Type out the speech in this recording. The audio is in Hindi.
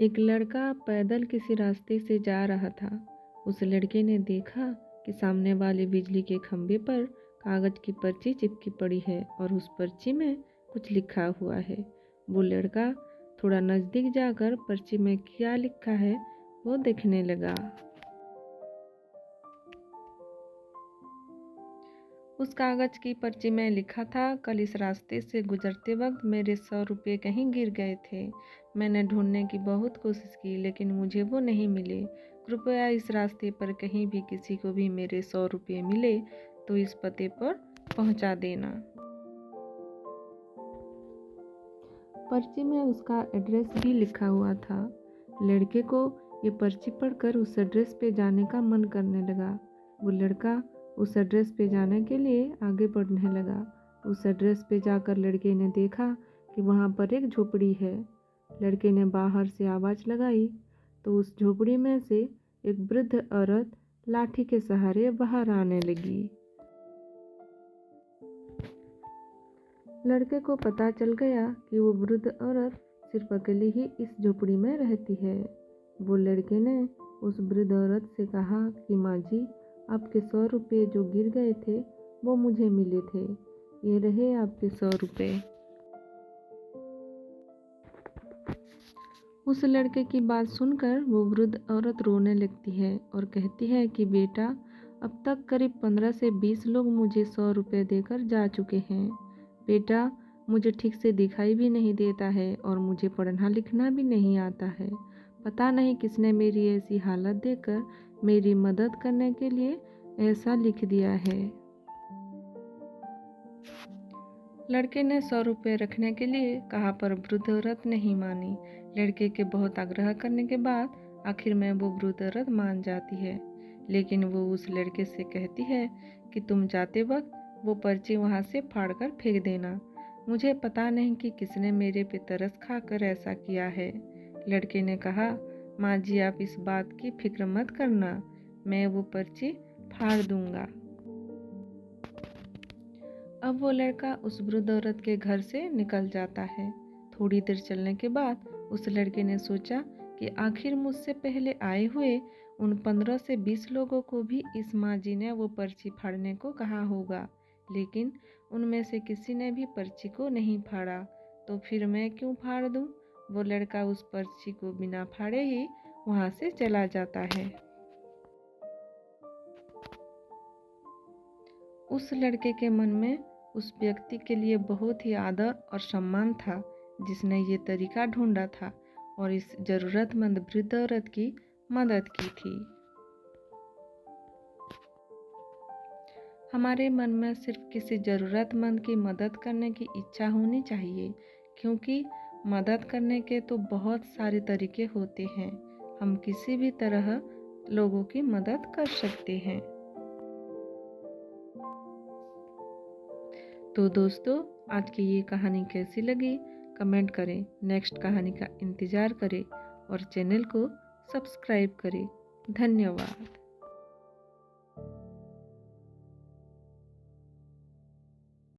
एक लड़का पैदल किसी रास्ते से जा रहा था। उस लड़के ने देखा कि सामने वाले बिजली के खंभे पर कागज की पर्ची चिपकी पड़ी है और उस पर्ची में कुछ लिखा हुआ है। वो लड़का थोड़ा नज़दीक जाकर पर्ची में क्या लिखा है वो देखने लगा। उस कागज की पर्ची में लिखा था, कल इस रास्ते से गुजरते वक्त मेरे 100 रुपये कहीं गिर गए थे। मैंने ढूंढने की बहुत कोशिश की लेकिन मुझे वो नहीं मिले। कृपया इस रास्ते पर कहीं भी किसी को भी मेरे 100 रुपये मिले तो इस पते पर पहुंचा देना। पर्ची में उसका एड्रेस भी लिखा हुआ था। लड़के को ये पर्ची पढ़कर उस एड्रेस पे जाने का मन करने लगा। वो लड़का उस एड्रेस पे जाने के लिए आगे बढ़ने लगा। उस एड्रेस पे जाकर लड़के ने देखा कि वहाँ पर एक झोपड़ी है। लड़के ने बाहर से आवाज़ लगाई तो उस झोपड़ी में से एक वृद्ध औरत लाठी के सहारे बाहर आने लगी। लड़के को पता चल गया कि वो वृद्ध औरत सिर्फ अकेली ही इस झोपड़ी में रहती है। वो लड़के ने उस वृद्ध औरत से कहा कि माँ जी, आपके 100 रुपये जो गिर गए थे वो मुझे मिले थे। ये रहे आपके 100 रुपये। उस लड़के की बात सुनकर वो वृद्ध औरत रोने लगती है और कहती है कि बेटा, अब तक करीब 15 से 20 लोग मुझे 100 रुपये देकर जा चुके हैं। बेटा, मुझे ठीक से दिखाई भी नहीं देता है और मुझे पढ़ना लिखना भी नहीं आता है। पता नहीं किसने मेरी ऐसी हालत देखकर मेरी मदद करने के लिए ऐसा लिख दिया है। लड़के ने 100 रुपये रखने के लिए कहा पर वृद्ध औरत नहीं मानी। लड़के के बहुत आग्रह करने के बाद आखिर में वो वृद्ध औरत मान जाती है, लेकिन वो उस लड़के से कहती है कि तुम जाते वक्त वो पर्ची वहाँ से फाड़कर फेंक देना। मुझे पता नहीं कि किसने मेरे पे तरस खाकर ऐसा किया है। लड़के ने कहा, माँ जी, आप इस बात की फिक्र मत करना, मैं वो पर्ची फाड़ दूंगा। अब वो लड़का उस वृद्ध औरत के घर से निकल जाता है। थोड़ी देर चलने के बाद उस लड़के ने सोचा कि आखिर मुझसे पहले आए हुए उन 15 से 20 लोगों को भी इस माँ जी ने वो पर्ची फाड़ने को कहा होगा, लेकिन उनमें से किसी ने भी पर्ची को नहीं फाड़ा, तो फिर मैं क्यों फाड़ दूं? वो लड़का उस पर्ची को बिना फाड़े ही वहां से चला जाता है। उस लड़के के मन में उस व्यक्ति के लिए बहुत ही आदर और सम्मान था जिसने ये तरीका ढूंढा था और इस जरूरतमंद वृद्ध औरत की मदद की थी। हमारे मन में सिर्फ किसी ज़रूरतमंद की मदद करने की इच्छा होनी चाहिए, क्योंकि मदद करने के तो बहुत सारे तरीके होते हैं। हम किसी भी तरह लोगों की मदद कर सकते हैं। तो दोस्तों, आज की ये कहानी कैसी लगी कमेंट करें, नेक्स्ट कहानी का इंतज़ार करें और चैनल को सब्सक्राइब करें। धन्यवाद।